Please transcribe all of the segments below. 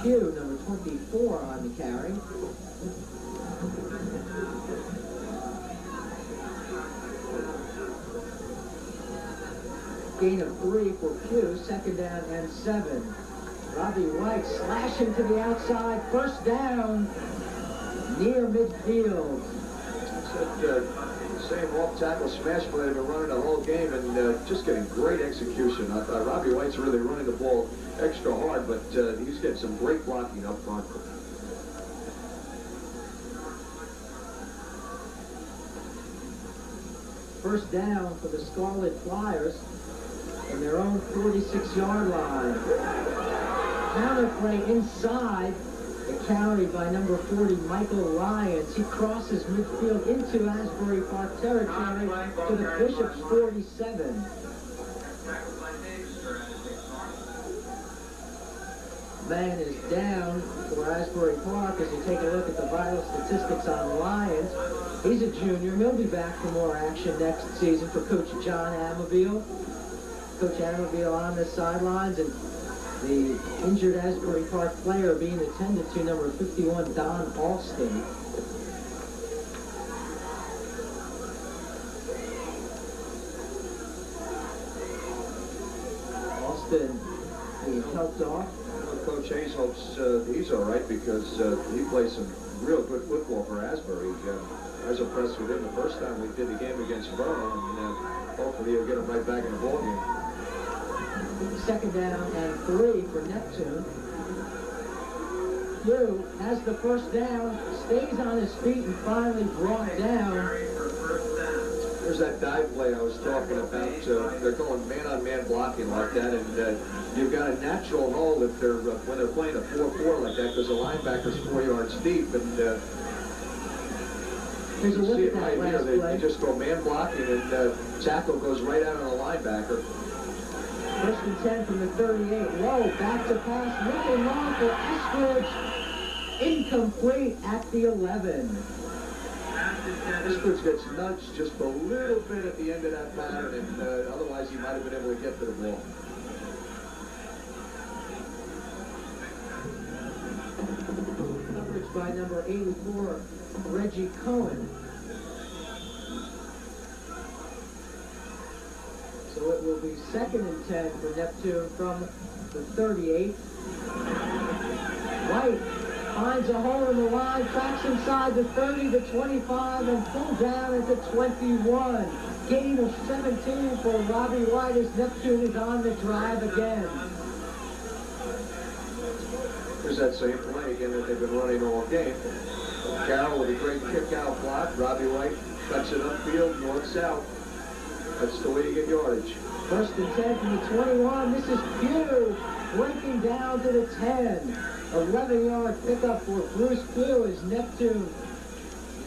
Pugh, number 24 on the carry. Gain of 3 for Pugh, second down and 7. Robbie White slashing to the outside, first down, near midfield. Same off-tackle smash play they've been running the whole game, and just getting great execution. I thought Robbie White's really running the ball extra hard, but he's getting some great blocking up front. First down for the Scarlet Flyers in their own 46-yard line. Counter play inside. The carry by number 40, Michael Lyons. He crosses midfield into Asbury Park territory to the Bishop's 47. Man is down for Asbury Park as you take a look at the vital statistics on Lyons. He's a junior. He'll be back for more action next season for Coach John Amabile. Coach Amabile on the sidelines, and the injured Asbury Park player being attended to, number 51, Don Alston. Alston being helped off. Well, Coach Hayes hopes he's all right because he plays some real good football for Asbury. I was impressed with him the first time we did the game against Borough, and hopefully he'll get him right back in the ballgame. Second down and 3 for Neptune. Pugh has the first down, stays on his feet, and finally brought down. There's that dive play I was talking about. They're going man-on-man blocking like that, and you've got a natural hole if they're when they're playing a 4-4 like that, because the linebacker's 4 yards deep, and Here's a look at that right last here. play. They just go man blocking, and tackle goes right out on the linebacker. First and 10 from the 38. Low, back to pass, looking long for Eskridge. Incomplete at the 11. Eskridge gets nudged just a little bit at the end of that pattern, and otherwise he might have been able to get to the ball. Coverage by number 84, Reggie Cohen. So it will be second and 10 for Neptune from the 38. White finds a hole in the line, tracks inside the 30 to 25, and pulled down at the 21. Gain of 17 for Robbie White as Neptune is on the drive again. There's that same play again that they've been running all game. Carroll with a great kick-out block. Robbie White cuts it upfield, north-south. That's the way you get yardage. First and 10 from the 21. This is Pugh breaking down to the 10. 11-yard pickup for Bruce Pugh as Neptune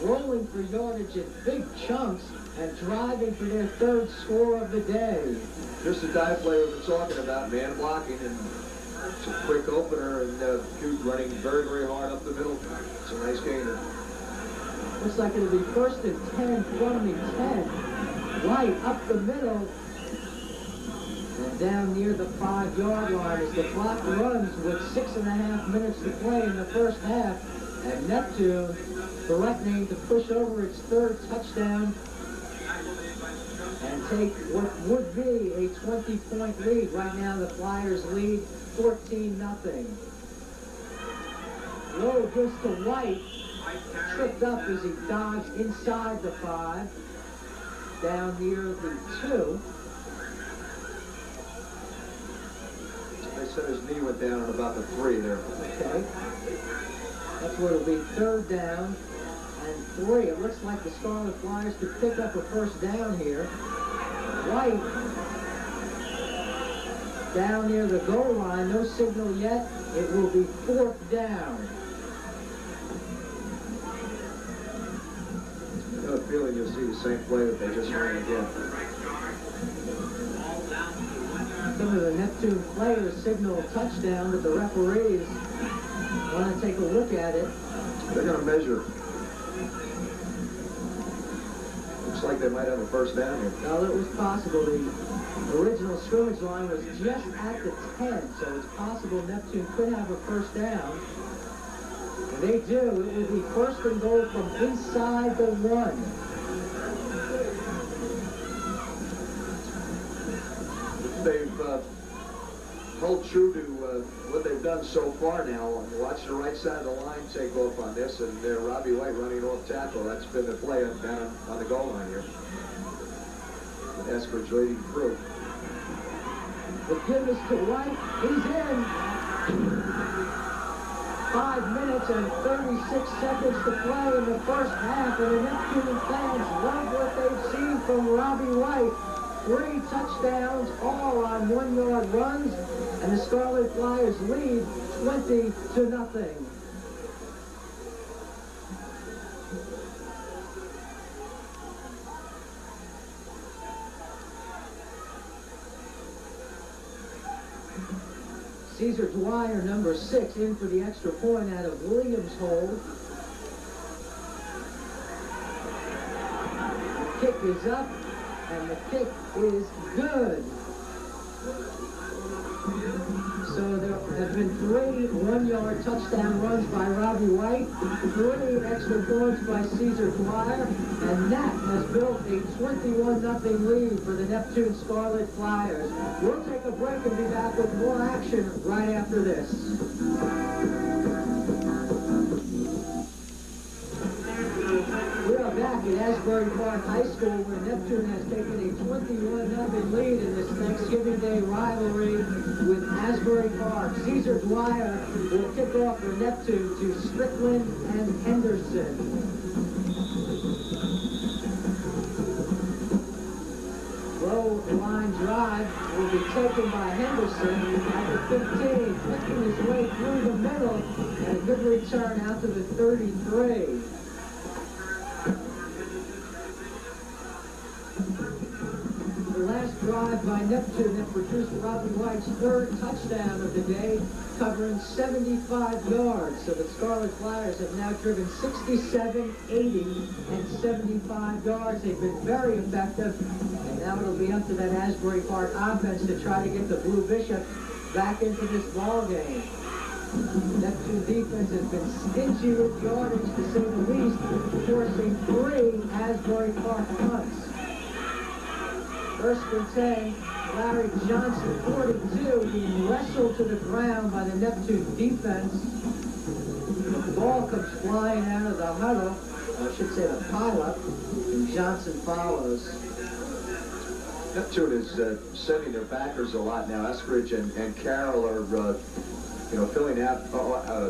rolling for yardage in big chunks and driving for their third score of the day. Just a dive play we've been talking about, man blocking, and it's a quick opener, and Pugh running very, very hard up the middle. It's a nice gainer. Looks like it'll be first and 10 from the 10. White up the middle and down near the 5-yard line as the clock runs with 6.5 minutes to play in the first half, and Neptune threatening to push over its third touchdown and take what would be a 20-point lead. Right now the Flyers lead 14-0. Low gives to White, tripped up as he dodged inside the 5. Down near the 2. They said his knee went down at about the 3 there. Okay. That's where it'll be third down and 3. It looks like the Scarlet Flyers could pick up a first down here. White down near the goal line. No signal yet. It will be fourth down. I have a feeling you'll see the same play that they just ran again. Some of the Neptune players signal a touchdown, but the referees want to take a look at it. They're going to measure. Looks like they might have a first down here. Well, it was possible. The original scrimmage line was just at the 10, so it's possible Neptune could have a first down. If they do, it will be first and goal from inside the 1. They've held true to what they've done so far now. Watch the right side of the line take off on this, and Robbie White running off tackle. That's been the play down on the goal line here. Asbury's leading through. The give is to White. He's in. 5 minutes and 36 seconds to play in the first half, and the Neptune fans love what they've seen from Robbie White. 3 touchdowns, all on 1-yard runs, and the Scarlet Flyers lead 20-0. Caesar Dwyer, number 6, in for the extra point out of Williams' hold. The kick is up, and the kick is good. So there have been 3 1-yard touchdown runs by Robbie White, 3 extra points by Caesar Dwyer, and that has built a 21-0 lead for the Neptune Scarlet Flyers. We'll take a break and be back with more action right after this. We are back at Asbury Park High School, where Neptune has taken a 21-0 lead in this Thanksgiving Day rivalry with Asbury Park. Caesar Dwyer will kick off for Neptune to Strickland and Henderson. Low line drive will be taken by Henderson at the 15, flicking his way through the middle, and a good return out to the 33. The last drive by Neptune that produced Robbie White's 3rd touchdown of the day, covering 75 yards. So the Scarlet Flyers have now driven 67, 80, and 75 yards. They've been very effective, and now it'll be up to that Asbury Park offense to try to get the Blue Bishop back into this ball game. Neptune defense has been stingy with yardage, to say the least, forcing 3 Asbury Park punts. First and 10, Larry Johnson, 42, being wrestled to the ground by the Neptune defense. The ball comes flying out of the huddle, I should say the pile-up, and Johnson follows. Neptune is sending their backers a lot now. Eskridge and Carroll are filling out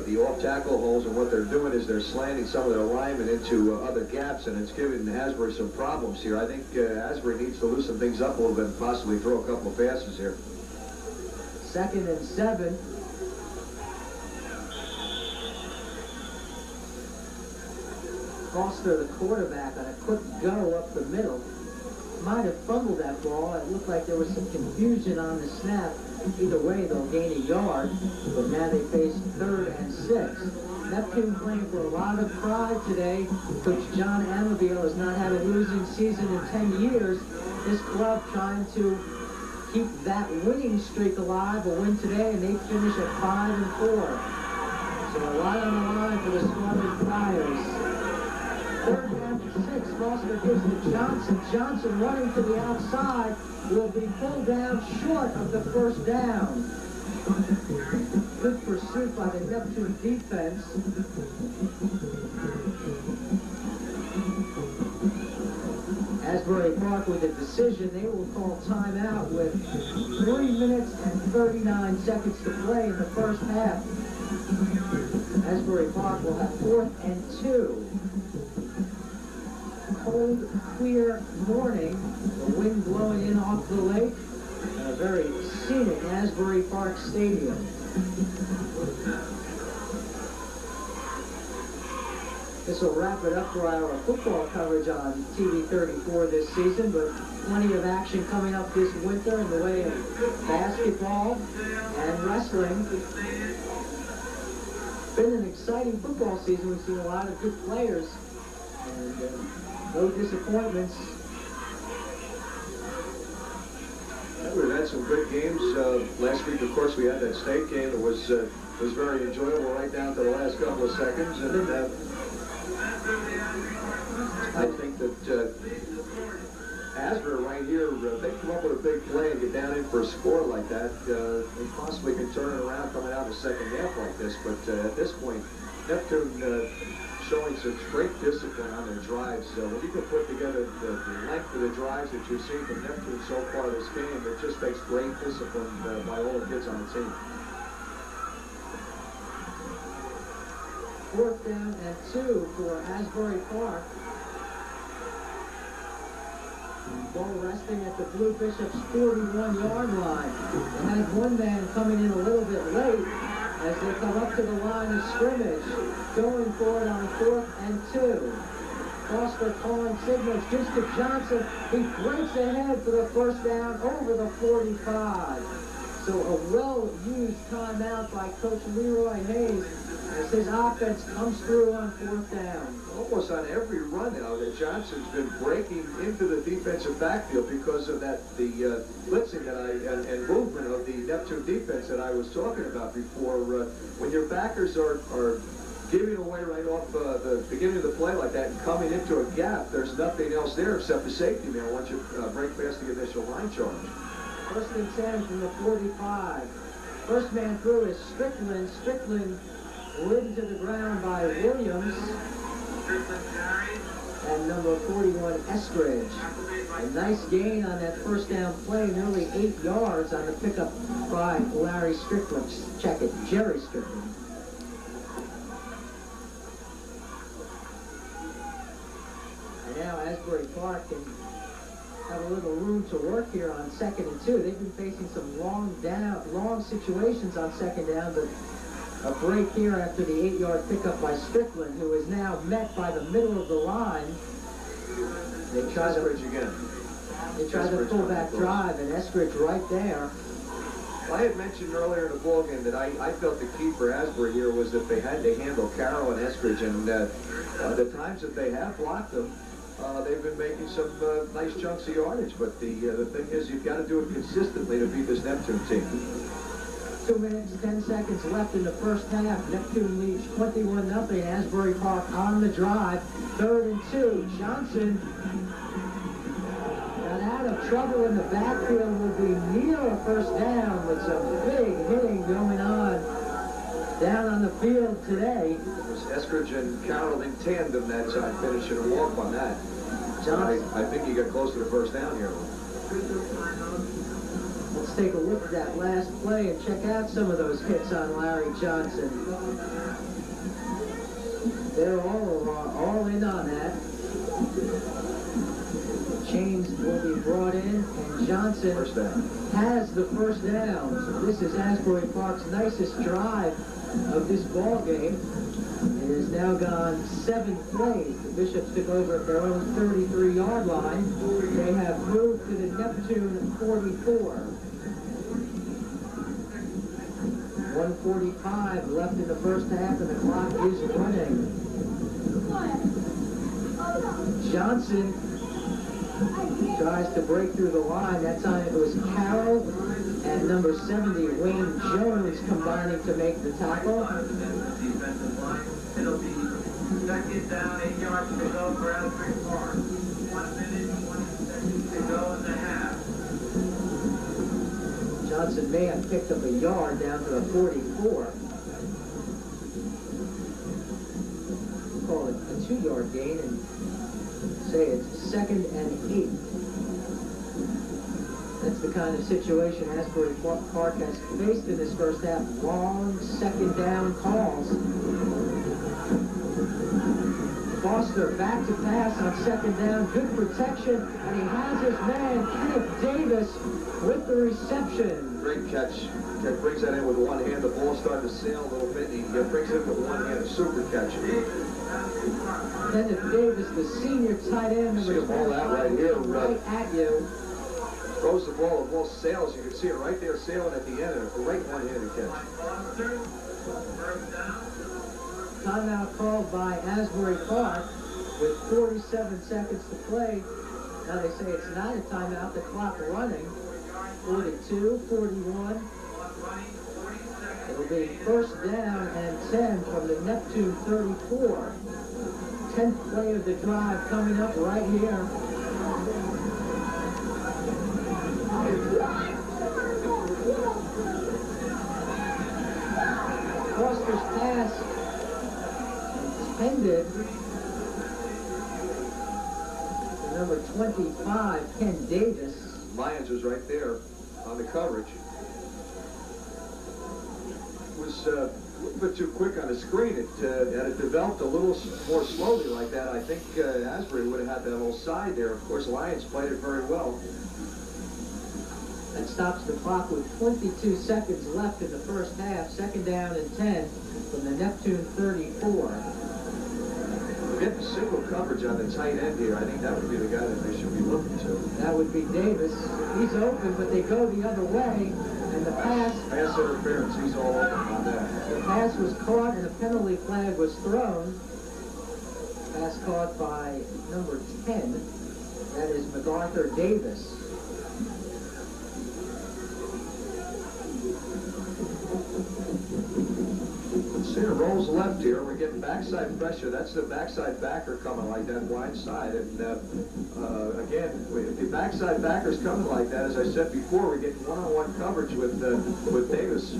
the off-tackle holes, and what they're doing is they're slanting some of their linemen into other gaps, and it's giving Asbury some problems here. I think Asbury needs to loosen things up a little bit and possibly throw a couple of passes here. 2nd and 7. Foster, the quarterback, on a quick go up the middle, might have fumbled that ball. It looked like there was some confusion on the snap. Either way, they'll gain a yard, but now they face 3rd and 6. Neptune playing for a lot of pride today. Coach John Amabile has not had a losing season in 10 years. This club trying to keep that winning streak alive, a win today, and they finish at 5 and 4. So a lot on the line for the Scarlet Flyers. 3rd down to 6. Foster gives to Johnson. Johnson running to the outside will be pulled down short of the first down. Good pursuit by the Neptune defense. Asbury Park with a decision. They will call timeout with 3 minutes and 39 seconds to play in the first half. Asbury Park will have 4th and 2. Cold, clear morning, the wind blowing in off the lake, and a very scenic Asbury Park Stadium. This will wrap it up for our football coverage on TV 34 this season, but plenty of action coming up this winter in the way of basketball and wrestling. It's been an exciting football season. We've seen a lot of good players, and no disappointments some good games. Last week, of course, we had that state game that was very enjoyable right down to the last couple of seconds. And I think that Asbury right here, they come up with a big play and get down in for a score like that. They possibly can turn it around coming out of the second half like this. But at this point, Neptune showing some great discipline on their drives. When you can put together the length of the drives that you've seen from Neptune so far this game, it just takes great discipline by all the kids on the team. 4th down and 2 for Asbury Park. Ball resting at the Blue Bishops' 41-yard line. They had one man coming in a little bit late as they come up to the line of scrimmage, going for it on 4th and 2. Foster calling signals just to Johnson. He breaks ahead for the first down over the 45. So a well-used timeout by Coach Leroy Hayes as his offense comes through on 4th down. Almost on every run now that Johnson's been breaking into the defensive backfield because of the blitzing that and movement of the Neptune defense that I was talking about before. When your backers are giving away right off the beginning of the play like that and coming into a gap, there's nothing else there except the safety man once you break past the initial line charge. 1st and 10 from the 45. First man through is Strickland. Strickland ridden to the ground by Williams. And number 41, Eskridge. A nice gain on that first down play, nearly 8 yards on the pickup by Larry Strickland. Check it, Jerry Strickland. And now Asbury Park can have a little room to work here on 2nd and 2. They've been facing some long situations on 2nd down, but a break here after the 8-yard pickup by Strickland, who is now met by the middle of the line. They try the fullback drive, and Eskridge right there. I had mentioned earlier in the ballgame that I felt the key for Asbury here was that they had to handle Carroll and Eskridge, and the times that they have blocked them, they've been making some nice chunks of yardage. But the thing is, you've got to do it consistently to beat this Neptune team. 2 minutes, 10 seconds left in the first half. Neptune leads 21-0. Asbury Park on the drive. 3rd and 2. Johnson got out of trouble in the backfield. Will be near a first down with some big hitting going on down on the field today. It was Eskridge and Carroll in tandem that time, finishing a walk on that. Johnson. I think he got close to the first down here. Let's take a look at that last play and check out some of those hits on Larry Johnson. They're all in on that. Chains will be brought in, and Johnson has the first down. So this is Asbury Park's nicest drive of this ball game. It has now gone 7 plays. The Bishops took over at their own 33-yard line. They have moved to the Neptune 44. 1:45 left in the first half, and the clock is running. Johnson tries to break through the line. That time it was Carroll and number 70, Wayne Jones, combining to make the tackle. It'll be 2nd down, 8 yards to go for Asbury Park. 1 minute, 20 seconds to go in the half. Johnson may have picked up a yard down to the 44. We'll call it a 2-yard gain and say it's 2nd and 8. That's the kind of situation Asbury Park has faced in this first half. Long 2nd down calls. Foster back to pass on 2nd down. Good protection, and he has his man, Kenneth Davis, with the reception. Great catch. Brings that in with one hand. The ball started to sail a little bit. He brings it in with one hand. A super catch. Kenneth Davis, the senior tight end, See the ball out right here. Right at you. Throws the ball sails. You can see it right there sailing at the end. A great one-handed catch. Timeout called by Asbury Park with 47 seconds to play. Now they say it's not a timeout, the clock running. 42, 41. It'll be first down and 10 from the Neptune 34. 10th play of the drive coming up right here. Foster's pass intended for number 25, Ken Davis. Lyons was right there on the coverage. Was a little bit too quick on the screen. Had it developed a little more slowly like that, I think Asbury would have had that little side there. Of course, Lyons played it very well. That stops the clock with 22 seconds left in the first half. Second down and 10 from the Neptune 34. Getting single coverage on the tight end here, I think that would be the guy that they should be looking to. That would be Davis. He's open, but they go the other way. And the pass Interference, he's all open on that. The pass was caught and a penalty flag was thrown. Pass caught by number 10. That is MacArthur Davis. Center rolls left here. We're getting backside pressure. That's the backside backer coming like that wide side. And again, if the backside backer's coming like that, as I said before, we're getting one-on-one coverage with Davis.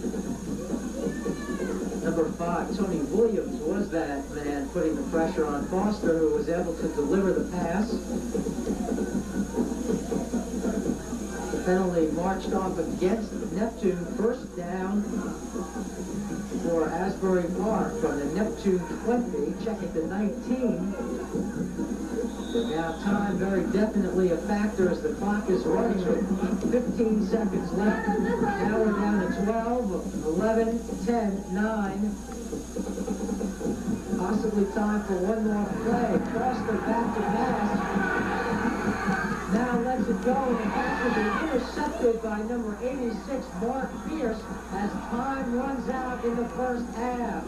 Number 5, Tony Williams, was that man putting the pressure on Foster, who was able to deliver the pass. The penalty marched off against Neptune. First down for Asbury Park from the Neptune 20, checking the 19. But now time very definitely a factor as the clock is running with 15 seconds left. Now we're down to 12, 11, 10, 9. Possibly time for one more play. Foster back to pass. Now lets it go, and the pass will be intercepted by number 86, Mark Pierce, as time runs out in the first half.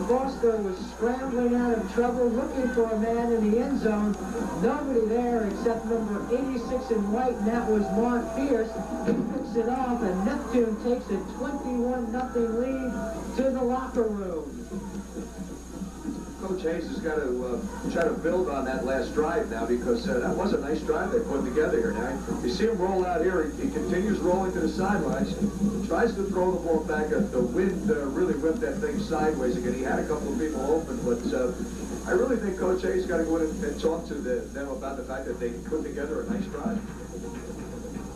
Foster was scrambling out of trouble, looking for a man in the end zone. Nobody there except number 86 in white, and that was Mark Pierce. He picks it off, and Neptune takes a 21-0 lead to the locker room. Coach Hayes has got to try to build on that last drive now, because that was a nice drive they put together here. Now, you see him roll out here. He continues rolling to the sidelines, tries to throw the ball back. The wind really whipped that thing sideways again. He had a couple of people open, but I really think Coach Hayes got to go in and talk to them about the fact that they put together a nice drive.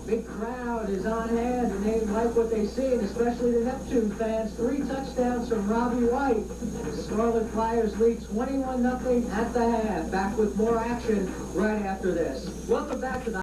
Big crowd is on hand, and they like what they see, and especially the Neptune fans. 3 touchdowns from Robbie White. The Scarlet Flyers lead 21-0 at the half. Back with more action right after this. Welcome back to the